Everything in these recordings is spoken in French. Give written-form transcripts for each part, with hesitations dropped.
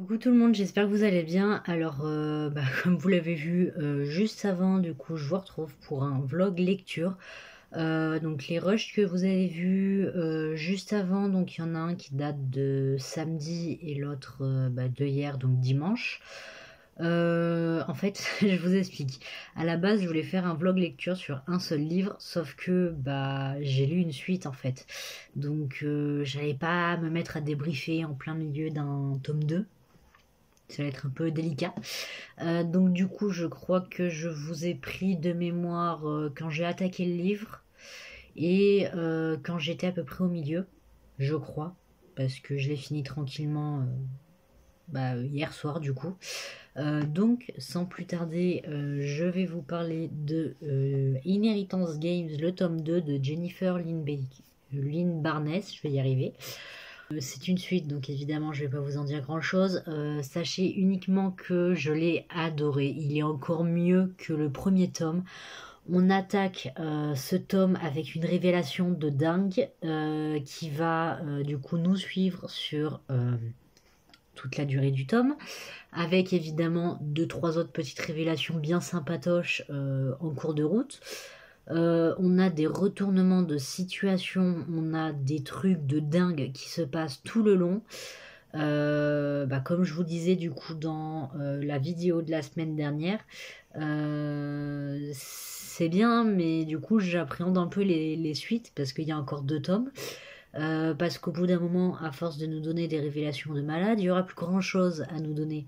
Coucou tout le monde, j'espère que vous allez bien. Alors, comme vous l'avez vu juste avant, du coup, je vous retrouve pour un vlog lecture. Donc, les rushs que vous avez vus juste avant, donc il y en a un qui date de samedi et l'autre de hier, donc dimanche. En fait, je vous explique. À la base, je voulais faire un vlog lecture sur un seul livre, sauf que j'ai lu une suite en fait. Donc, j'allais pas me mettre à débriefer en plein milieu d'un tome 2. Ça va être un peu délicat. Donc du coup, je crois que je vous ai pris de mémoire quand j'ai attaqué le livre et quand j'étais à peu près au milieu, je crois, parce que je l'ai fini tranquillement hier soir du coup. Donc sans plus tarder, je vais vous parler de Inheritance Games, le tome 2 de Jennifer Lynn Barnes, je vais y arriver. C'est une suite, donc évidemment je vais pas vous en dire grand chose. Sachez uniquement que je l'ai adoré. Il est encore mieux que le premier tome. On attaque ce tome avec une révélation de dingue qui va du coup nous suivre sur toute la durée du tome, avec évidemment 2-3 autres petites révélations bien sympatoches en cours de route. On a des retournements de situation, on a des trucs de dingue qui se passent tout le long. Comme je vous disais du coup dans la vidéo de la semaine dernière, c'est bien, mais du coup j'appréhende un peu les suites parce qu'il y a encore 2 tomes. Parce qu'au bout d'un moment, à force de nous donner des révélations de malades, il n'y aura plus grand chose à nous donner.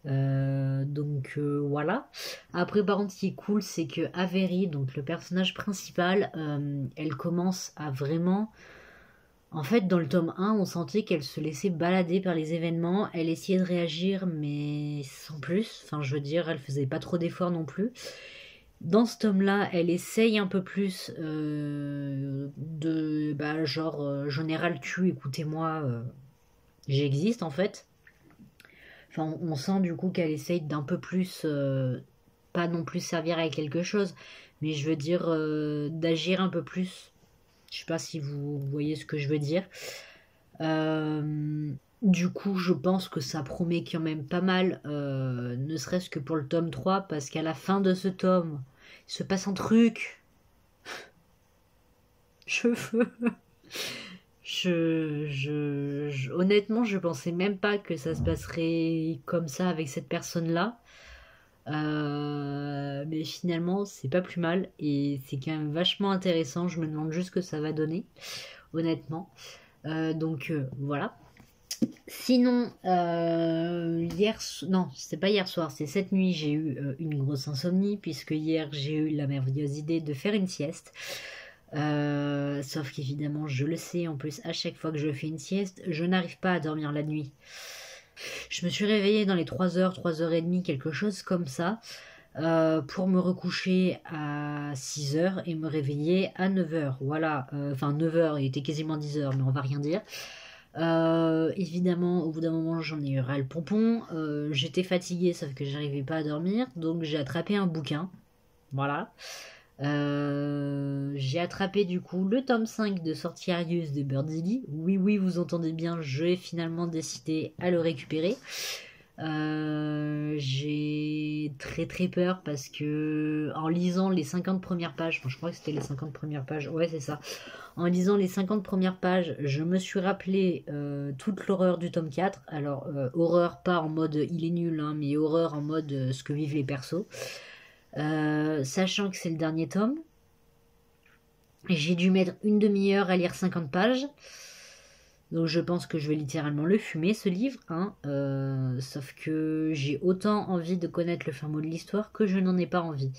Voilà. Après, par contre, ce qui est cool, c'est que Avery, donc le personnage principal, elle commence à vraiment. En fait, dans le tome 1, on sentait qu'elle se laissait balader par les événements. Elle essayait de réagir, mais sans plus. Enfin, je veux dire, elle faisait pas trop d'efforts non plus. Dans ce tome-là, elle essaye un peu plus général tue, écoutez-moi, j'existe en fait. Enfin, on sent du coup qu'elle essaye d'un peu plus, pas non plus servir à quelque chose, mais je veux dire d'agir un peu plus. Je sais pas si vous voyez ce que je veux dire. Du coup, je pense que ça promet quand même pas mal, ne serait-ce que pour le tome 3, parce qu'à la fin de ce tome, il se passe un truc. Cheveux. Honnêtement, je pensais même pas que ça se passerait comme ça avec cette personne-là. Mais finalement, c'est pas plus mal et c'est quand même vachement intéressant. Je me demande juste ce que ça va donner, honnêtement. Voilà. Sinon, non, c'était pas hier soir, c'est cette nuit, j'ai eu une grosse insomnie puisque hier j'ai eu la merveilleuse idée de faire une sieste. Sauf qu'évidemment, je le sais, en plus, à chaque fois que je fais une sieste, je n'arrive pas à dormir la nuit. Je me suis réveillée dans les 3h, 3h30, quelque chose comme ça, pour me recoucher à 6h et me réveiller à 9h. Voilà, enfin 9h, il était quasiment 10h, mais on va rien dire. Évidemment, au bout d'un moment, j'en ai eu ras le pompon. J'étais fatiguée, sauf que j'arrivais pas à dormir, donc j'ai attrapé un bouquin. Voilà. J'ai attrapé du coup le tome 5 de Sortiarius de Birdie. Oui, oui, vous entendez bien, j'ai finalement décidé à le récupérer. J'ai très très peur parce que en lisant les 50 premières pages, je crois que c'était les 50 premières pages, ouais c'est ça, en lisant les 50 premières pages, je me suis rappelé toute l'horreur du tome 4. Alors horreur pas en mode il est nul, hein, mais horreur en mode ce que vivent les persos. Sachant que c'est le dernier tome, j'ai dû mettre une demi-heure à lire 50 pages. Donc je pense que je vais littéralement le fumer ce livre, hein. Sauf que j'ai autant envie de connaître le fin mot de l'histoire que je n'en ai pas envie.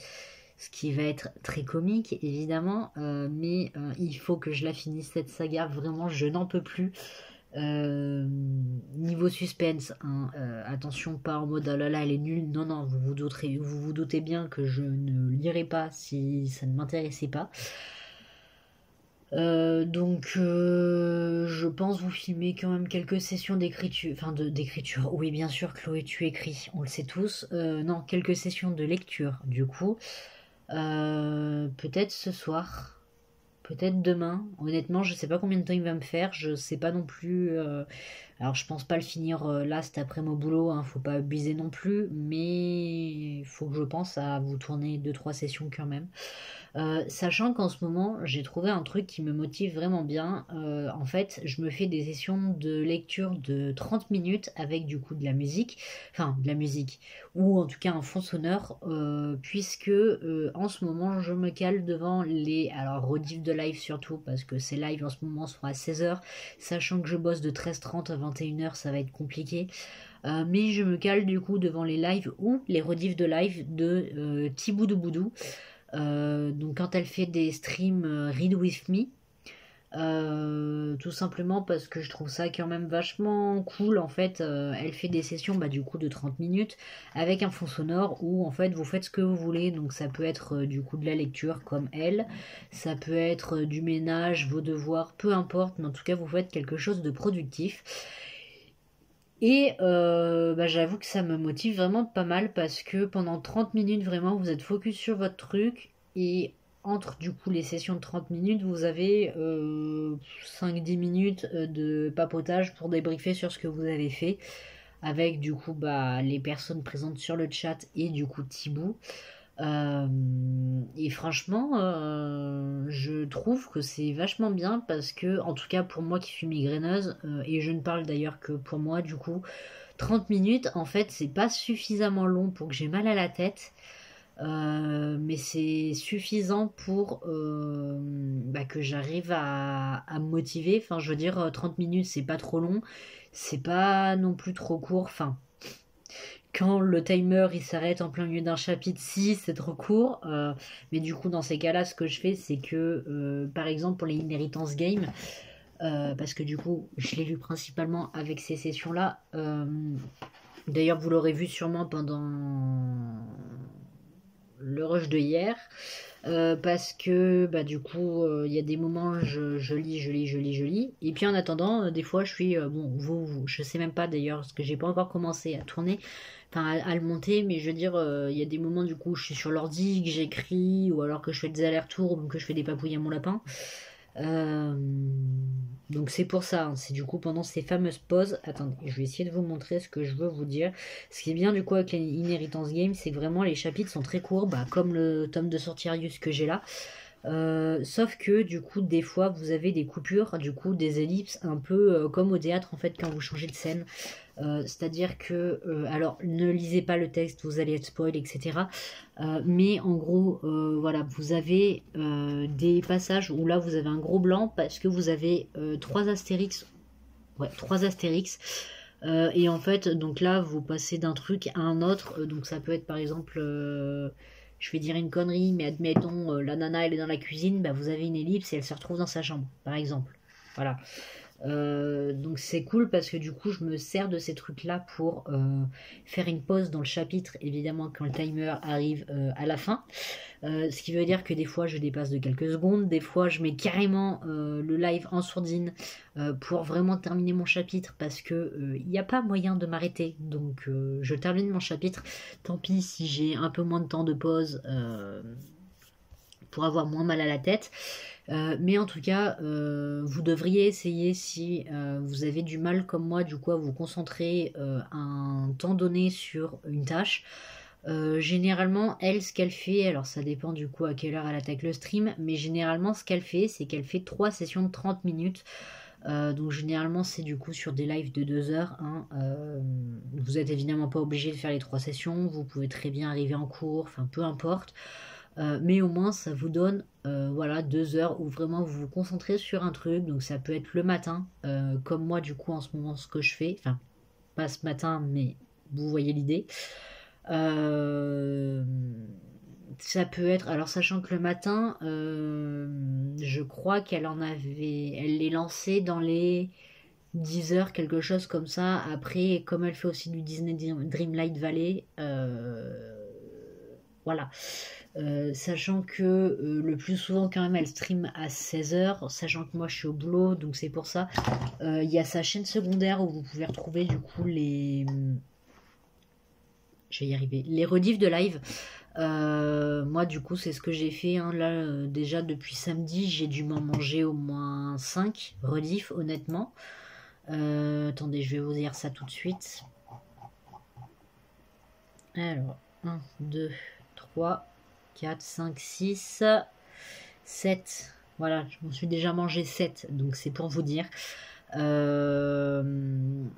Ce qui va être très comique évidemment, mais il faut que je la finisse cette saga, vraiment je n'en peux plus. Niveau suspense, hein, attention, pas en mode oh là là elle est nulle, non non, vous vous doutez bien que je ne lirai pas si ça ne m'intéressait pas. Je pense vous filmer quand même quelques sessions d'écriture, d'écriture, oui bien sûr Chloé tu écris, on le sait tous, non quelques sessions de lecture du coup, peut-être ce soir, peut-être demain. Honnêtement, je sais pas combien de temps il va me faire. Je sais pas non plus. Alors, je pense pas le finir là, cet après-midi au boulot. Hein, faut pas abuser non plus. Mais il faut que je pense à vous tourner deux trois sessions quand même. Sachant qu'en ce moment, j'ai trouvé un truc qui me motive vraiment bien. En fait, je me fais des sessions de lecture de 30 minutes avec du coup de la musique, enfin de la musique, ou en tout cas un fond sonore, puisque en ce moment, je me cale devant les... Alors, rediff de live surtout, parce que ces lives en ce moment sont à 16h, sachant que je bosse de 13h30 à 21h, ça va être compliqué. Mais je me cale du coup devant les lives ou les rediffs de live de Thiboudou Boudou. Donc quand elle fait des streams Read With Me, tout simplement parce que je trouve ça quand même vachement cool. En fait, elle fait des sessions bah, du coup de 30 minutes avec un fond sonore où en fait vous faites ce que vous voulez. Donc ça peut être du coup de la lecture comme elle, ça peut être du ménage, vos devoirs, peu importe, mais en tout cas vous faites quelque chose de productif. Et bah, j'avoue que ça me motive vraiment pas mal parce que pendant 30 minutes, vraiment, vous êtes focus sur votre truc. Et entre du coup les sessions de 30 minutes, vous avez 5-10 minutes de papotage pour débriefer sur ce que vous avez fait. Avec du coup bah, les personnes présentes sur le chat et du coup Thibou. Euh, et franchement, je trouve que c'est vachement bien parce que, en tout cas pour moi qui suis migraineuse, et je ne parle d'ailleurs que pour moi, du coup, 30 minutes, en fait, c'est pas suffisamment long pour que j'ai mal à la tête. Mais c'est suffisant pour bah, que j'arrive à me motiver. Enfin, je veux dire, 30 minutes, c'est pas trop long, c'est pas non plus trop court. Enfin, quand le timer il s'arrête en plein milieu d'un chapitre, si c'est trop court. Mais du coup, dans ces cas-là, ce que je fais, c'est que, par exemple, pour les Inheritance Games, parce que du coup, je l'ai lu principalement avec ces sessions-là. D'ailleurs, vous l'aurez vu sûrement pendant le rush de hier. Parce que bah, du coup il y a des moments je lis et puis en attendant des fois je suis bon je sais même pas d'ailleurs parce que j'ai pas encore commencé à tourner enfin à le monter mais je veux dire il y a des moments du coup je suis sur l'ordi que j'écris ou alors que je fais des allers-retours donc que je fais des papouilles à mon lapin. Euh, donc c'est pour ça, hein, c'est du coup pendant ces fameuses pauses. Attendez, je vais essayer de vous montrer ce que je veux vous dire. Ce qui est bien du coup avec les Inheritance Games, c'est que vraiment les chapitres sont très courts, bah, comme le tome de Sortirius que j'ai là. Sauf que du coup des fois vous avez des coupures, du coup des ellipses un peu comme au théâtre en fait quand vous changez de scène. C'est-à-dire que, alors ne lisez pas le texte, vous allez être spoil, etc. Mais en gros, voilà, vous avez des passages où là vous avez un gros blanc parce que vous avez trois astérix. Ouais, trois astérix. Et en fait, donc là, vous passez d'un truc à un autre. Donc ça peut être par exemple, je vais dire une connerie, mais admettons, la nana elle est dans la cuisine, bah, vous avez une ellipse et elle se retrouve dans sa chambre, par exemple. Voilà. Donc c'est cool parce que du coup je me sers de ces trucs là pour faire une pause dans le chapitre évidemment quand le timer arrive à la fin. Ce qui veut dire que des fois je dépasse de quelques secondes, des fois je mets carrément le live en sourdine pour vraiment terminer mon chapitre parce que il n'y a pas moyen de m'arrêter donc je termine mon chapitre, tant pis si j'ai un peu moins de temps de pause pour avoir moins mal à la tête. Mais en tout cas, vous devriez essayer si vous avez du mal comme moi, du coup, à vous concentrer un temps donné sur une tâche. Généralement, elle, ce qu'elle fait, alors ça dépend du coup à quelle heure elle attaque le stream, mais généralement, ce qu'elle fait, c'est qu'elle fait 3 sessions de 30 minutes. Donc généralement, c'est du coup sur des lives de 2 heures. Hein. Vous n'êtes évidemment pas obligé de faire les 3 sessions, vous pouvez très bien arriver en cours, enfin peu importe. Mais au moins ça vous donne voilà 2 heures où vraiment vous vous concentrez sur un truc. Donc ça peut être le matin, comme moi du coup en ce moment ce que je fais. Enfin pas ce matin mais vous voyez l'idée. Euh, Ça peut être, alors sachant que le matin, je crois qu'elle en avait, elle les lançait dans les 10 heures, quelque chose comme ça. Après, comme elle fait aussi du Disney Dreamlight Valley, voilà. Sachant que le plus souvent quand même elle stream à 16h, sachant que moi je suis au boulot, donc c'est pour ça. Il y a sa chaîne secondaire où vous pouvez retrouver du coup les... je vais y arriver. Les rediffs de live. Moi du coup c'est ce que j'ai fait hein. Là déjà depuis samedi j'ai dû m'en manger au moins 5 rediffs honnêtement. Attendez, je vais vous dire ça tout de suite. Alors 1, 2, 3, 4, 5, 6, 7. Voilà, je m'en suis déjà mangé 7, donc c'est pour vous dire.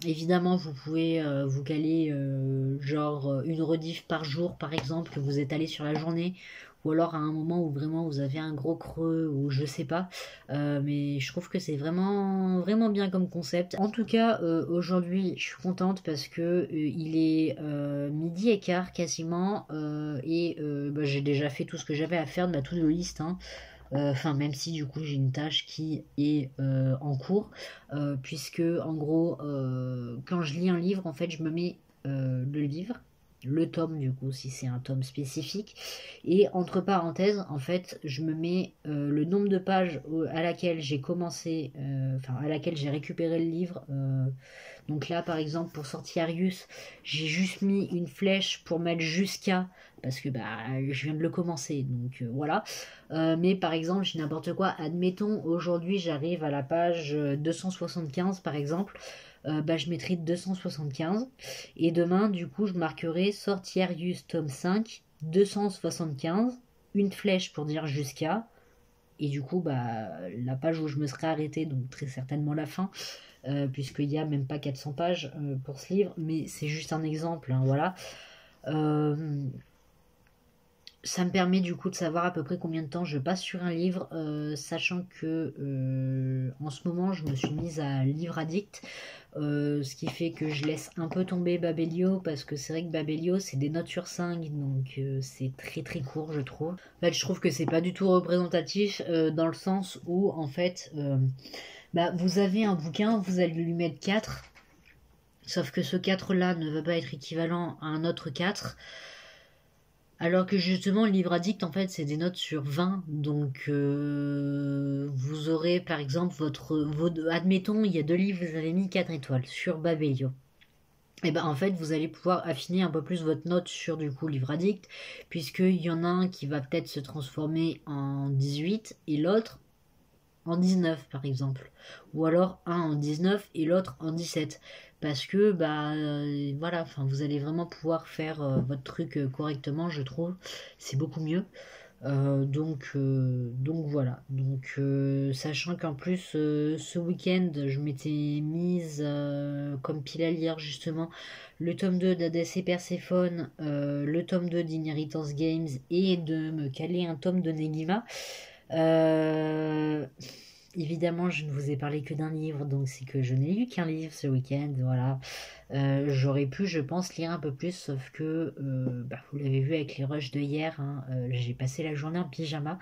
Évidemment, vous pouvez vous caler genre une rediff par jour, par exemple, que vous êtes allé sur la journée, ou alors à un moment où vraiment vous avez un gros creux, ou je sais pas. Mais je trouve que c'est vraiment, vraiment bien comme concept. En tout cas, aujourd'hui, je suis contente parce que il est midi et quart quasiment, et bah, j'ai déjà fait tout ce que j'avais à faire de ma to-do list, hein. Enfin, même si du coup j'ai une tâche qui est en cours, puisque en gros, quand je lis un livre, en fait, je me mets le livre, le tome du coup, si c'est un tome spécifique, et entre parenthèses, en fait, je me mets le nombre de pages à laquelle j'ai commencé, enfin à laquelle j'ai récupéré le livre. Donc là, par exemple, pour Sortiarius, j'ai juste mis une flèche pour mettre jusqu'à, parce que bah, je viens de le commencer, donc voilà. Mais par exemple, j'ai n'importe quoi. Admettons, aujourd'hui, j'arrive à la page 275, par exemple. Bah, je mettrai 275. Et demain, du coup, je marquerai Sortiarius tome 5, 275, une flèche pour dire jusqu'à. Et du coup, bah, la page où je me serais arrêtée, donc très certainement la fin, puisqu'il n'y a même pas 400 pages pour ce livre, mais c'est juste un exemple, hein, voilà. Ça me permet du coup de savoir à peu près combien de temps je passe sur un livre, sachant que en ce moment je me suis mise à Livre Addict, ce qui fait que je laisse un peu tomber Babelio, parce que c'est vrai que Babelio c'est des notes sur 5, donc c'est très très court je trouve. En fait je trouve que c'est pas du tout représentatif, dans le sens où en fait bah, vous avez un bouquin, vous allez lui mettre 4, sauf que ce 4 là ne va pas être équivalent à un autre 4. Alors que justement, le livre addict, en fait, c'est des notes sur 20. Donc, vous aurez, par exemple, admettons, il y a 2 livres, vous avez mis 4 étoiles sur Babelio. Et ben en fait, vous allez pouvoir affiner un peu plus votre note sur du coup livre addict, puisqu'il y en a un qui va peut-être se transformer en 18 et l'autre en 19 par exemple. Ou alors un en 19 et l'autre en 17. Parce que bah voilà, enfin vous allez vraiment pouvoir faire votre truc correctement, je trouve. C'est beaucoup mieux. Donc voilà. Donc sachant qu'en plus ce week-end je m'étais mise comme pile à lire justement le tome 2 d'Hadès et Perséphone, le tome 2 d'Inheritance Games, et de me caler un tome de Negima. Euh, Évidemment, je ne vous ai parlé que d'un livre, donc c'est que je n'ai lu qu'un livre ce week-end, voilà. J'aurais pu, je pense, lire un peu plus, sauf que, bah, vous l'avez vu avec les rushs de hier, hein, j'ai passé la journée en pyjama,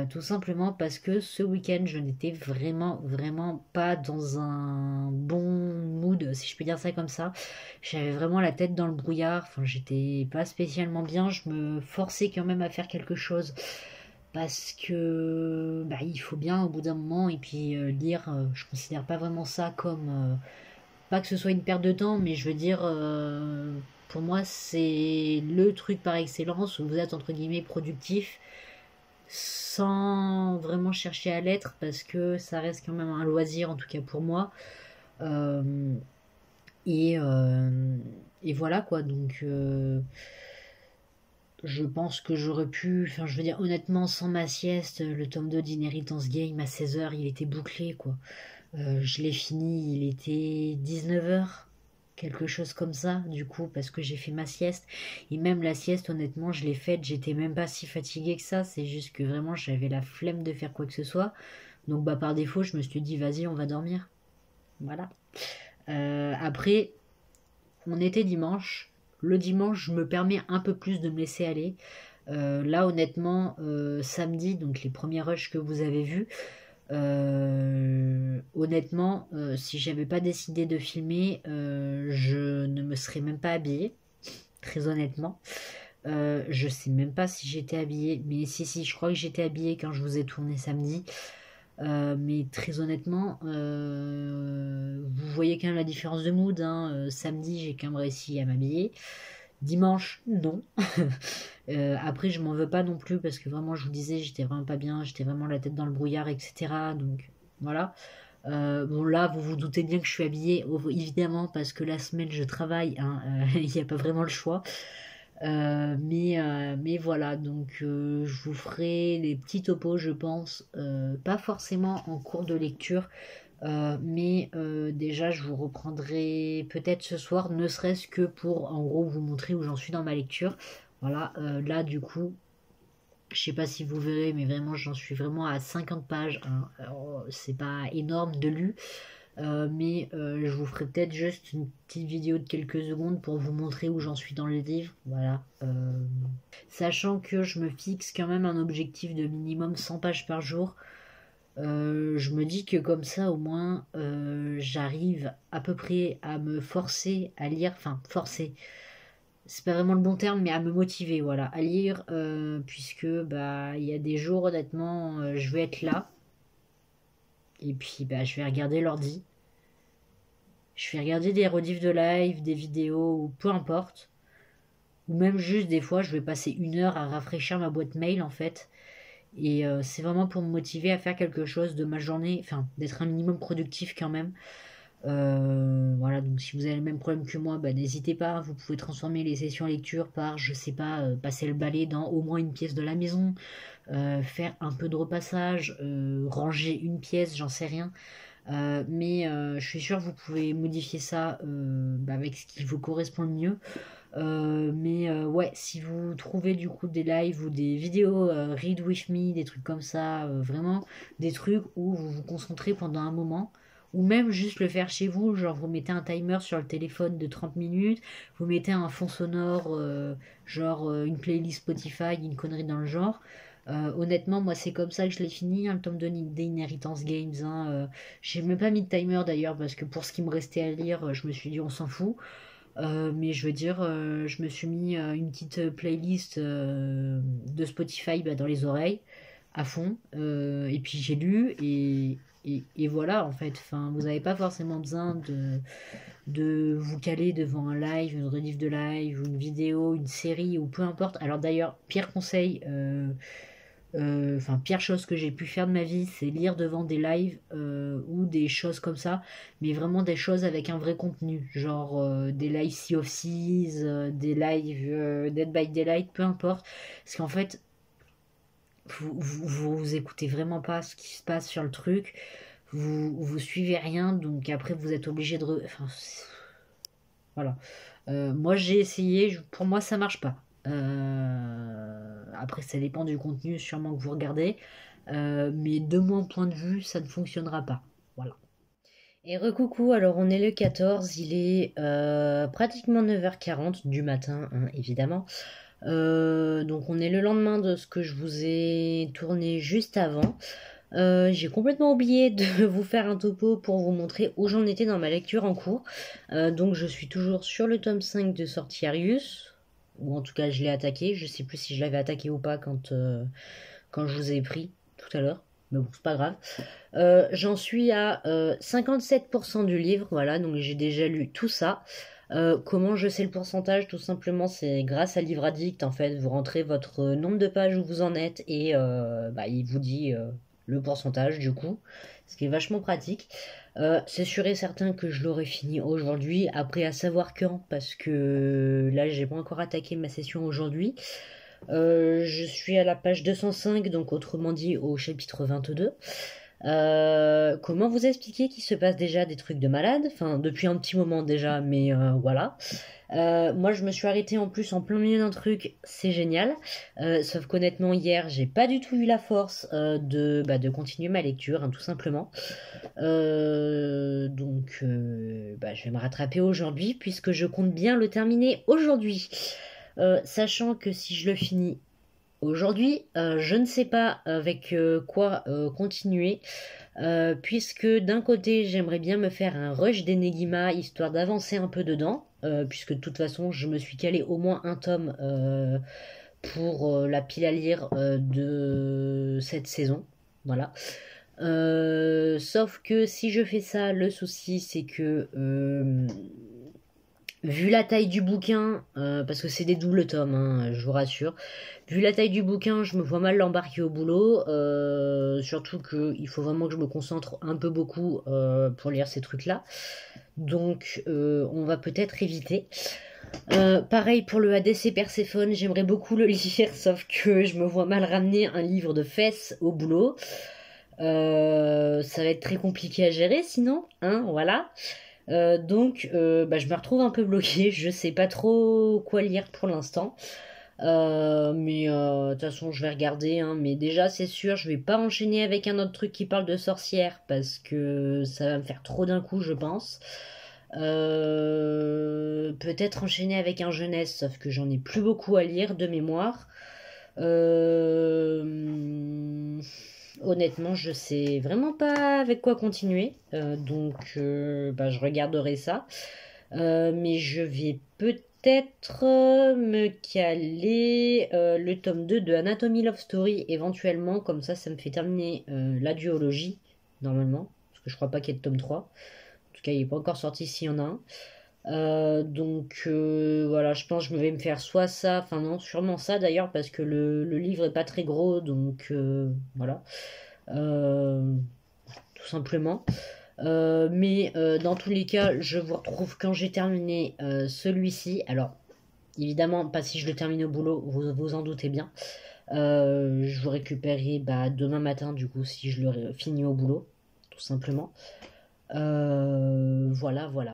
tout simplement parce que ce week-end, je n'étais vraiment, vraiment pas dans un bon mood, si je peux dire ça comme ça. J'avais vraiment la tête dans le brouillard, enfin, j'étais pas spécialement bien, je me forçais quand même à faire quelque chose parce que bah, il faut bien au bout d'un moment, et puis lire, je considère pas vraiment ça comme pas que ce soit une perte de temps, mais je veux dire pour moi c'est le truc par excellence où vous êtes entre guillemets productif sans vraiment chercher à l'être, parce que ça reste quand même un loisir, en tout cas pour moi. Euh, et, euh, et voilà quoi, donc je pense que j'aurais pu, enfin je veux dire honnêtement, sans ma sieste, le tome 2 d'Inheritance Game à 16 h il était bouclé quoi. Je l'ai fini, il était 19 h, quelque chose comme ça, du coup, parce que j'ai fait ma sieste. Et même la sieste, honnêtement, je l'ai faite, j'étais même pas si fatiguée que ça, c'est juste que vraiment j'avais la flemme de faire quoi que ce soit. Donc bah par défaut, je me suis dit, vas-y, on va dormir. Voilà. Après, on était dimanche. Le dimanche, je me permets un peu plus de me laisser aller. Là, honnêtement, samedi, donc les premiers rushs que vous avez vus, honnêtement, si j'avais pas décidé de filmer, je ne me serais même pas habillée, très honnêtement. Je sais même pas si j'étais habillée, mais si, je crois que j'étais habillée quand je vous ai tourné samedi. Mais très honnêtement, vous voyez quand même la différence de mood, hein. Samedi, j'ai quand même réussi à m'habiller. Dimanche, non. Après, je m'en veux pas non plus parce que vraiment, je vous disais, j'étais vraiment pas bien, j'étais vraiment la tête dans le brouillard, etc. Donc voilà. Bon là, vous vous doutez bien que je suis habillée, évidemment, parce que la semaine je travaille, hein, il n'y a pas vraiment le choix. Mais voilà, donc je vous ferai des petits topos, je pense, pas forcément en cours de lecture, mais déjà je vous reprendrai peut-être ce soir, ne serait-ce que pour en gros vous montrer où j'en suis dans ma lecture. Voilà, là du coup, je sais pas si vous verrez, mais vraiment j'en suis vraiment à 50 pages, hein. Alors, c'est pas énorme de lu, mais je vous ferai peut-être juste une petite vidéo de quelques secondes pour vous montrer où j'en suis dans le livre. Voilà. Sachant que je me fixe quand même un objectif de minimum 100 pages par jour. Je me dis que comme ça au moins j'arrive à peu près à me forcer à lire, enfin forcer, c'est pas vraiment le bon terme, mais à me motiver, voilà, à lire, puisque bah il y a des jours honnêtement je vais être là et puis bah je vais regarder l'ordi, je vais regarder des rediffs de live, des vidéos ou peu importe, ou même juste des fois je vais passer 1 heure à rafraîchir ma boîte mail en fait. Et c'est vraiment pour me motiver à faire quelque chose de ma journée, enfin d'être un minimum productif quand même. Voilà, donc si vous avez le même problème que moi, bah, n'hésitez pas, vous pouvez transformer les sessions lecture par, je sais pas, passer le balai dans au moins une pièce de la maison, faire un peu de repassage, ranger une pièce, j'en sais rien. Mais je suis sûre que vous pouvez modifier ça bah, avec ce qui vous correspond le mieux. Mais ouais, si vous trouvez du coup des lives ou des vidéos read with me, des trucs comme ça, vraiment des trucs où vous vous concentrez pendant un moment, ou même juste le faire chez vous, genre vous mettez un timer sur le téléphone de 30 minutes, vous mettez un fond sonore, genre une playlist Spotify, une connerie dans le genre. Honnêtement, moi c'est comme ça que je l'ai fini, hein, le tome de d'Inheritance Games, hein. J'ai même pas mis de timer d'ailleurs parce que pour ce qui me restait à lire, je me suis dit on s'en fout. Mais je veux dire, je me suis mis une petite playlist de Spotify bah, dans les oreilles, à fond. Et puis j'ai lu et voilà en fait. Enfin, vous n'avez pas forcément besoin de vous caler devant un live, une rediff de live, ou une vidéo, une série ou peu importe. Alors d'ailleurs, pire conseil, enfin pire chose que j'ai pu faire de ma vie, c'est lire devant des lives ou des choses comme ça, mais vraiment des choses avec un vrai contenu, genre des lives Sea of Thieves, des lives Dead by Daylight, peu importe, parce qu'en fait vous écoutez vraiment pas ce qui se passe sur le truc, vous suivez rien, donc après vous êtes obligé de enfin, voilà. Moi j'ai essayé, pour moi ça marche pas. Après ça dépend du contenu sûrement que vous regardez. Mais de mon point de vue, ça ne fonctionnera pas. Voilà. Et recoucou, alors on est le 14, il est pratiquement 9h40 du matin, hein, évidemment. Donc on est le lendemain de ce que je vous ai tourné juste avant. J'ai complètement oublié de vous faire un topo pour vous montrer où j'en étais dans ma lecture en cours. Donc je suis toujours sur le tome 5 de Sortiarius, ou en tout cas je l'ai attaqué. Je sais plus si je l'avais attaqué ou pas quand je vous ai pris tout à l'heure. Mais bon, c'est pas grave. J'en suis à 57% du livre, voilà, donc j'ai déjà lu tout ça. Comment je sais le pourcentage? Tout simplement, c'est grâce à Livre Addict, en fait, vous rentrez votre nombre de pages où vous en êtes et bah, il vous dit le pourcentage du coup, ce qui est vachement pratique. C'est sûr et certain que je l'aurai fini aujourd'hui, après à savoir quand, parce que là j'ai pas encore attaqué ma session aujourd'hui. Je suis à la page 205, donc autrement dit au chapitre 22. Comment vous expliquer qu'il se passe déjà des trucs de malade? Enfin, depuis un petit moment déjà, mais voilà. Moi, je me suis arrêtée en plus en plein milieu d'un truc, c'est génial. Sauf qu'honnêtement, hier, j'ai pas du tout eu la force de continuer ma lecture, hein, tout simplement. Donc, bah, je vais me rattraper aujourd'hui, puisque je compte bien le terminer aujourd'hui. Sachant que si je le finis aujourd'hui, je ne sais pas avec quoi continuer, puisque d'un côté j'aimerais bien me faire un rush d'Enigma histoire d'avancer un peu dedans, puisque de toute façon je me suis calé au moins un tome pour la pile à lire de cette saison. Voilà. Sauf que si je fais ça, le souci c'est que Vu la taille du bouquin, parce que c'est des doubles tomes, hein, je vous rassure. Vu la taille du bouquin, je me vois mal l'embarquer au boulot. Surtout qu'il faut vraiment que je me concentre un peu beaucoup pour lire ces trucs-là. Donc on va peut-être éviter. Pareil pour le ADC Perséphone, j'aimerais beaucoup le lire, sauf que je me vois mal ramener un livre de fesses au boulot. Ça va être très compliqué à gérer sinon, hein, voilà. Donc je me retrouve un peu bloquée, je sais pas trop quoi lire pour l'instant. Mais de toute façon je vais regarder, hein, mais déjà c'est sûr je vais pas enchaîner avec un autre truc qui parle de sorcières parce que ça va me faire trop d'un coup je pense. Peut-être enchaîner avec un jeunesse, sauf que j'en ai plus beaucoup à lire de mémoire. Honnêtement, je sais vraiment pas avec quoi continuer, donc je regarderai ça. Mais je vais peut-être me caler le tome 2 de Anatomy Love Story éventuellement, comme ça me fait terminer la duologie, normalement, parce que je crois pas qu'il y ait de tome 3. En tout cas, il n'est pas encore sorti s'il y en a un. Donc voilà, je pense que je vais me faire soit ça, enfin non, sûrement ça d'ailleurs, parce que le livre est pas très gros, donc voilà. Tout simplement. Mais dans tous les cas, je vous retrouve quand j'ai terminé celui-ci. Alors, évidemment, pas si je le termine au boulot, vous vous en doutez bien. Je vous récupérerai demain matin, du coup, si je le finis au boulot, tout simplement. Voilà, voilà.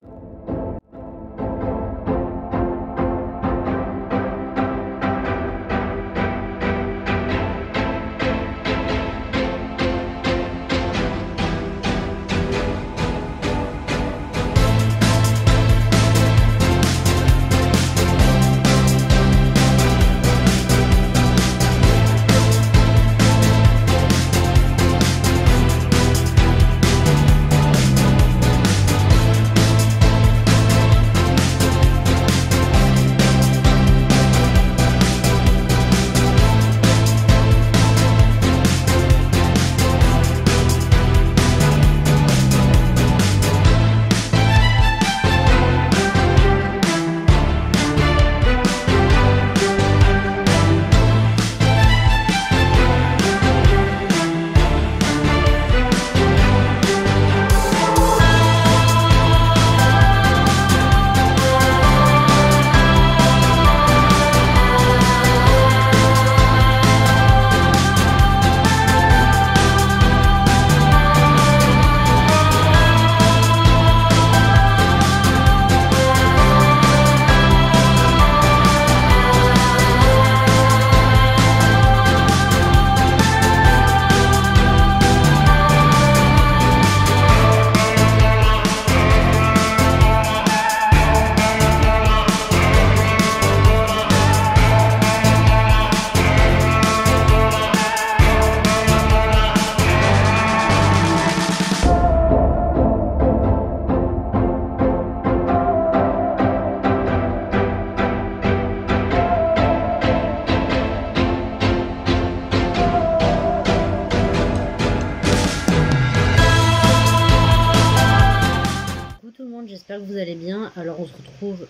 J'espère que vous allez bien. Alors on se retrouve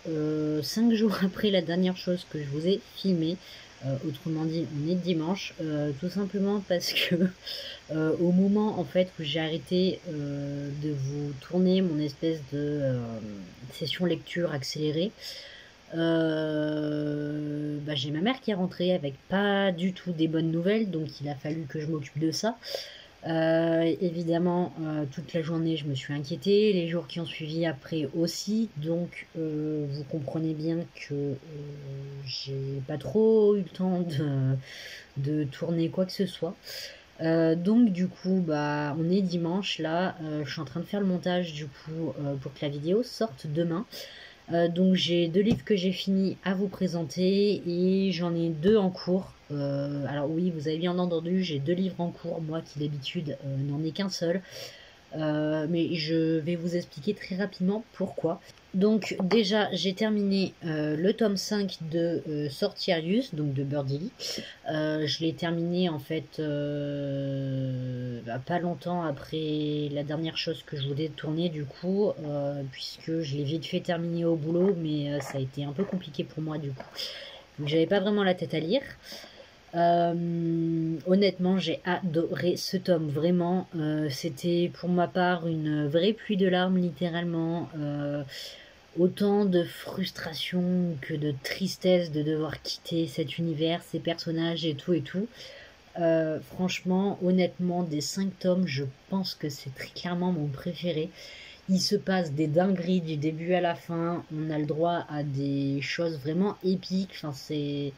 5 jours après la dernière chose que je vous ai filmé. Autrement dit, on est dimanche. Tout simplement parce que au moment en fait où j'ai arrêté de vous tourner mon espèce de session lecture accélérée, j'ai ma mère qui est rentrée avec pas du tout des bonnes nouvelles, donc il a fallu que je m'occupe de ça. Évidemment, toute la journée je me suis inquiétée, les jours qui ont suivi après aussi, donc vous comprenez bien que j'ai pas trop eu le temps de tourner quoi que ce soit. Donc du coup on est dimanche là, je suis en train de faire le montage du coup pour que la vidéo sorte demain. Donc j'ai 2 livres que j'ai fini à vous présenter et j'en ai 2 en cours. Alors oui, vous avez bien entendu, j'ai 2 livres en cours, moi qui d'habitude n'en ai qu'un seul. Mais je vais vous expliquer très rapidement pourquoi. Donc déjà, j'ai terminé le tome 5 de Sortirius, donc de Birdie Lee. Je l'ai terminé en fait pas longtemps après la dernière chose que je voulais tourner du coup, puisque je l'ai vite fait terminer au boulot, mais ça a été un peu compliqué pour moi du coup. Donc j'avais pas vraiment la tête à lire. Honnêtement, j'ai adoré ce tome, vraiment. C'était pour ma part une vraie pluie de larmes, littéralement. Autant de frustration que de tristesse de devoir quitter cet univers, ces personnages et tout et tout. Franchement, honnêtement, des 5 tomes, je pense que c'est très clairement mon préféré. Il se passe des dingueries du début à la fin. On a le droit à des choses vraiment épiques. Enfin, c'est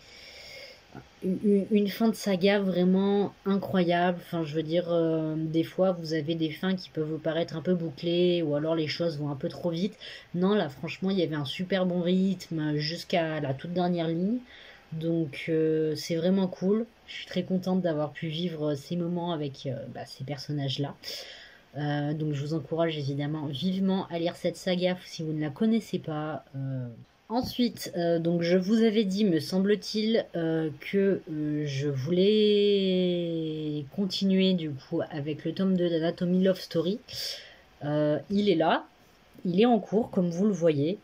une fin de saga vraiment incroyable. Enfin, je veux dire, des fois, vous avez des fins qui peuvent vous paraître un peu bouclées, ou alors les choses vont un peu trop vite. Non, là, franchement, il y avait un super bon rythme jusqu'à la toute dernière ligne. Donc, c'est vraiment cool. Je suis très contente d'avoir pu vivre ces moments avec ces personnages-là. Donc, je vous encourage évidemment vivement à lire cette saga si vous ne la connaissez pas. Ensuite, donc je vous avais dit, me semble-t-il, que je voulais continuer du coup avec le tome 2 d'Anatomy Love Story. Il est là, il est en cours, comme vous le voyez.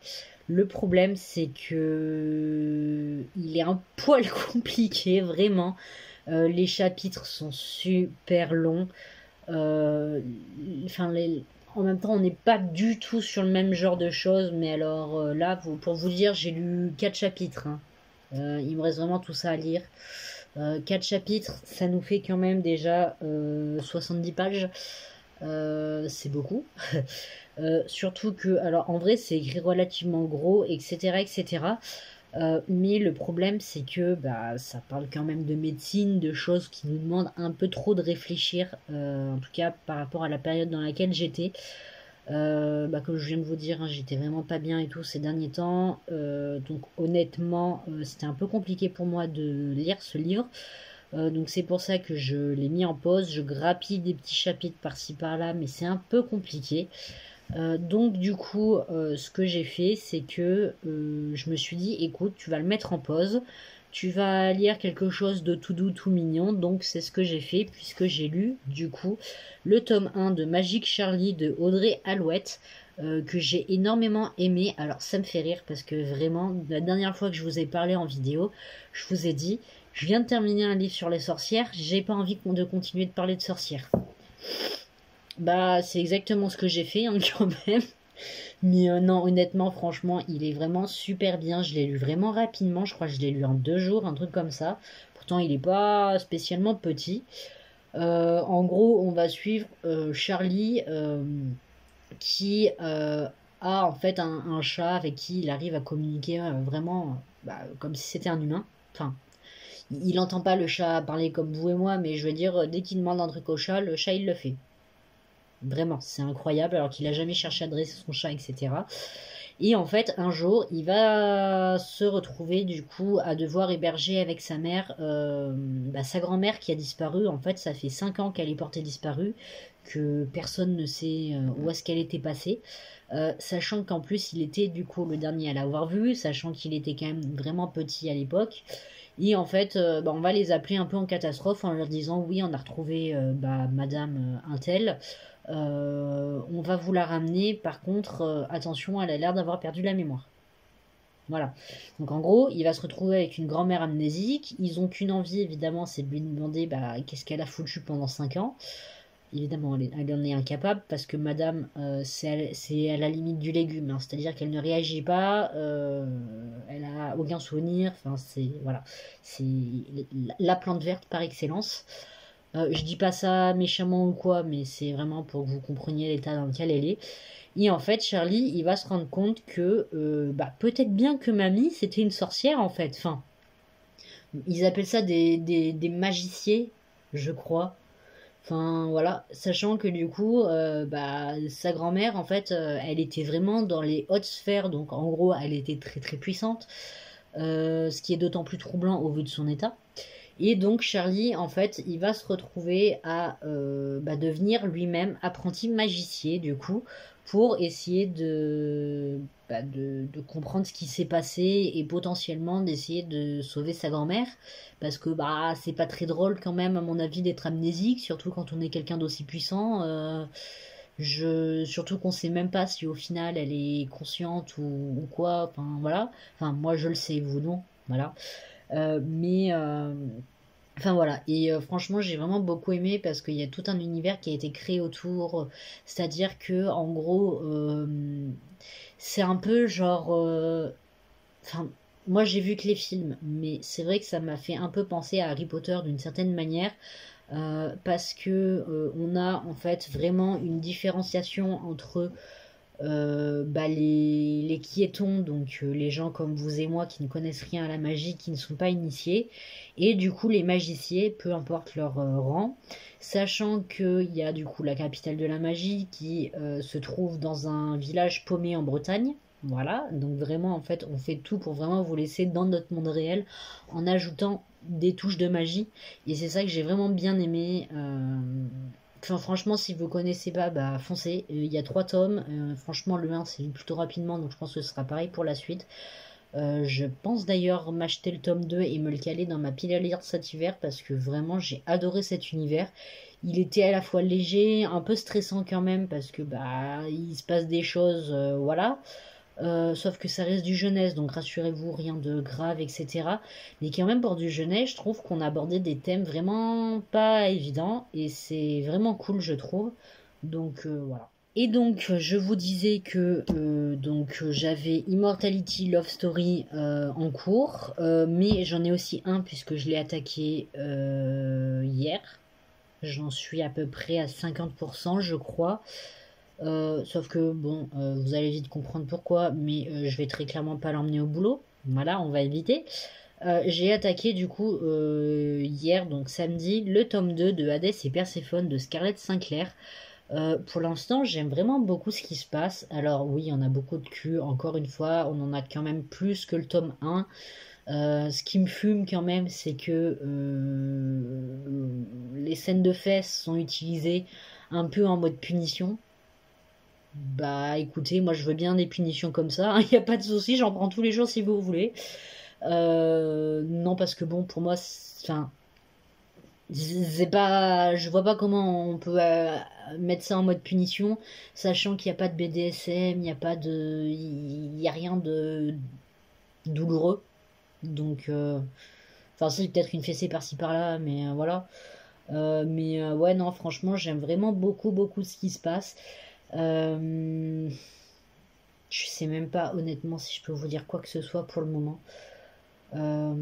Le problème, c'est que il est un poil compliqué, vraiment. Les chapitres sont super longs. Enfin, en même temps, on n'est pas du tout sur le même genre de choses, mais alors là, pour vous dire, j'ai lu 4 chapitres. Hein. Il me reste vraiment tout ça à lire. 4 chapitres, ça nous fait quand même déjà 70 pages. C'est beaucoup. Surtout que, alors en vrai, c'est écrit relativement gros, etc. etc. Mais le problème, c'est que ça parle quand même de médecine, de choses qui nous demandent un peu trop de réfléchir, en tout cas par rapport à la période dans laquelle j'étais. Comme je viens de vous dire, hein, j'étais vraiment pas bien et tout ces derniers temps. Donc honnêtement, c'était un peu compliqué pour moi de lire ce livre. Donc c'est pour ça que je l'ai mis en pause. Je grappille des petits chapitres par-ci par-là, mais c'est un peu compliqué. Donc du coup, ce que j'ai fait, c'est que je me suis dit, écoute, tu vas le mettre en pause, tu vas lire quelque chose de tout doux, tout mignon. Donc c'est ce que j'ai fait, puisque j'ai lu du coup le tome 1 de Magic Charlie de Audrey Alouette, que j'ai énormément aimé. Alors ça me fait rire, parce que vraiment, la dernière fois que je vous ai parlé en vidéo, je vous ai dit, je viens de terminer un livre sur les sorcières, j'ai pas envie de continuer de parler de sorcières. Bah, c'est exactement ce que j'ai fait, hein, quand même. Mais non, honnêtement, franchement, il est vraiment super bien. Je l'ai lu vraiment rapidement. Je crois que je l'ai lu en 2 jours, un truc comme ça. Pourtant, il n'est pas spécialement petit. En gros, on va suivre Charlie qui a en fait un chat avec qui il arrive à communiquer vraiment comme si c'était un humain. Enfin, il n'entend pas le chat parler comme vous et moi, mais je veux dire, dès qu'il demande un truc au chat, le chat il le fait. Vraiment, c'est incroyable, alors qu'il a jamais cherché à dresser son chat, etc. Et en fait, un jour, il va se retrouver du coup à devoir héberger avec sa mère, sa grand-mère qui a disparu. En fait, ça fait 5 ans qu'elle est portée disparue, que personne ne sait où est-ce qu'elle était passée. Sachant qu'en plus, il était du coup le dernier à l'avoir vue, sachant qu'il était quand même vraiment petit à l'époque. Et en fait, on va les appeler un peu en catastrophe en leur disant oui, on a retrouvé Madame Untel. On va vous la ramener. Par contre, attention, elle a l'air d'avoir perdu la mémoire. Voilà. Donc en gros, il va se retrouver avec une grand-mère amnésique. Ils ont qu'une envie, évidemment, c'est de lui demander qu'est-ce qu'elle a foutu pendant 5 ans. Évidemment, elle en est incapable parce que madame, c'est à la limite du légume. Hein. C'est-à-dire qu'elle ne réagit pas, elle a aucun souvenir. Enfin, c'est la plante verte par excellence. Je dis pas ça méchamment ou quoi, mais c'est vraiment pour que vous compreniez l'état dans lequel elle est. Et en fait, Charlie, il va se rendre compte que peut-être bien que mamie, c'était une sorcière en fait. Enfin, ils appellent ça des magiciers, je crois. Enfin voilà, sachant que du coup, sa grand-mère, en fait, elle était vraiment dans les hautes sphères, donc en gros, elle était très très puissante, ce qui est d'autant plus troublant au vu de son état. Et donc Charlie, en fait, il va se retrouver à devenir lui-même apprenti magicien, du coup, pour essayer de comprendre ce qui s'est passé et potentiellement d'essayer de sauver sa grand-mère. Parce que c'est pas très drôle quand même, à mon avis, d'être amnésique, surtout quand on est quelqu'un d'aussi puissant. Surtout qu'on sait même pas si au final elle est consciente ou quoi. Enfin voilà. Enfin moi je le sais, vous non. Voilà. Mais enfin voilà, et franchement j'ai vraiment beaucoup aimé parce qu'il y a tout un univers qui a été créé autour, c'est-à-dire que en gros c'est un peu genre, enfin moi j'ai vu que les films, mais c'est vrai que ça m'a fait un peu penser à Harry Potter d'une certaine manière, parce que on a en fait vraiment une différenciation entre les quiétons, donc les gens comme vous et moi qui ne connaissent rien à la magie, qui ne sont pas initiés, et du coup les magiciens, peu importe leur rang, sachant qu'il y a du coup la capitale de la magie qui se trouve dans un village paumé en Bretagne. Voilà, donc vraiment en fait on fait tout pour vraiment vous laisser dans notre monde réel en ajoutant des touches de magie, et c'est ça que j'ai vraiment bien aimé. Enfin, franchement, si vous connaissez pas, foncez. Il y a 3 tomes. Franchement, le 1, c'est plutôt rapidement, donc je pense que ce sera pareil pour la suite. Je pense d'ailleurs m'acheter le tome 2 et me le caler dans ma pile à lire cet hiver parce que vraiment, j'ai adoré cet univers. Il était à la fois léger, un peu stressant quand même parce que il se passe des choses, voilà. Sauf que ça reste du jeunesse, donc rassurez-vous, rien de grave, etc. Mais quand même pour du jeunesse, je trouve qu'on a abordé des thèmes vraiment pas évidents et c'est vraiment cool, je trouve. Donc voilà. Et donc je vous disais que j'avais Immortality Love Story en cours, mais j'en ai aussi un puisque je l'ai attaqué hier. J'en suis à peu près à 50%, je crois. Sauf que bon, vous allez vite comprendre pourquoi, mais je vais très clairement pas l'emmener au boulot. Voilà, on va éviter. J'ai attaqué du coup hier, donc samedi, le tome 2 de Hadès et Perséphone de Scarlett Sinclair. Pour l'instant, j'aime vraiment beaucoup ce qui se passe. Alors oui, on a beaucoup de cul, encore une fois, on en a quand même plus que le tome 1. Ce qui me fume quand même, c'est que les scènes de fesses sont utilisées un peu en mode punition. Bah écoutez, moi je veux bien des punitions comme ça, il n'y a pas de souci, j'en prends tous les jours si vous voulez. Non, parce que bon, pour moi, enfin, c'est pas, je vois pas comment on peut mettre ça en mode punition, sachant qu'il n'y a pas de BDSM, il n'y a pas de, il y a rien de douloureux. Donc, enfin, c'est peut-être une fessée par-ci par-là, mais voilà. Ouais, non, franchement, j'aime vraiment beaucoup, beaucoup ce qui se passe. Euh, je sais même pas honnêtement si je peux vous dire quoi que ce soit pour le moment. Euh,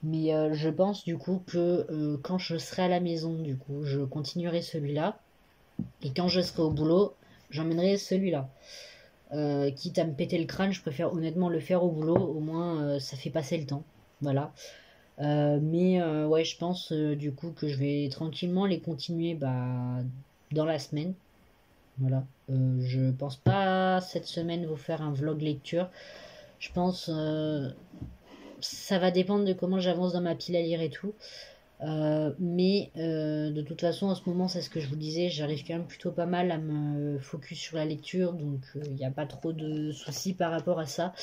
je pense du coup que quand je serai à la maison, du coup, je continuerai celui-là. Et quand je serai au boulot, j'emmènerai celui-là. Quitte à me péter le crâne, je préfère honnêtement le faire au boulot. Au moins, ça fait passer le temps. Voilà. Ouais, je pense du coup que je vais tranquillement les continuer dans la semaine. Voilà. Je pense pas cette semaine vous faire un vlog lecture. Je pense ça va dépendre de comment j'avance dans ma pile à lire et tout. De toute façon, en ce moment, c'est ce que je vous disais, j'arrive quand même plutôt pas mal à me focus sur la lecture, donc il n'y a pas trop de soucis par rapport à ça.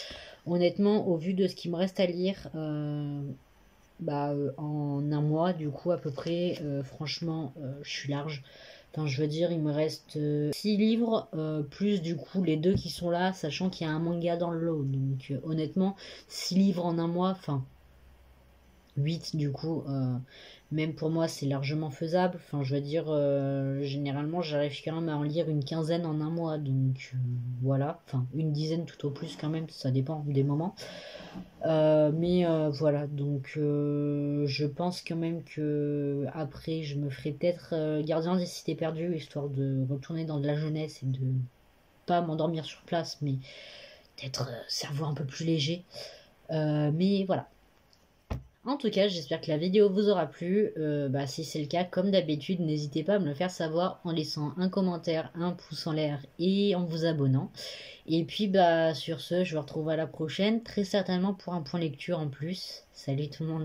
Honnêtement, au vu de ce qui me reste à lire, en un mois, du coup, à peu près, franchement, je suis large. Enfin, je veux dire, il me reste 6 livres, plus du coup les 2 qui sont là, sachant qu'il y a un manga dans le lot. Donc, honnêtement, 6 livres en un mois, enfin, 8 du coup, même pour moi, c'est largement faisable. Enfin, je veux dire, généralement, j'arrive quand même à en lire une quinzaine en un mois. Donc, voilà. Enfin, une dizaine tout au plus quand même, ça dépend des moments. Voilà, donc je pense quand même que après je me ferai peut-être gardien des cités perdues, histoire de retourner dans de la jeunesse et de pas m'endormir sur place, mais d'être cerveau un peu plus léger. Mais voilà. En tout cas, j'espère que la vidéo vous aura plu. Si c'est le cas, comme d'habitude, n'hésitez pas à me le faire savoir en laissant un commentaire, un pouce en l'air et en vous abonnant. Et puis sur ce, je vous retrouve à la prochaine, très certainement pour un point lecture en plus. Salut tout le monde.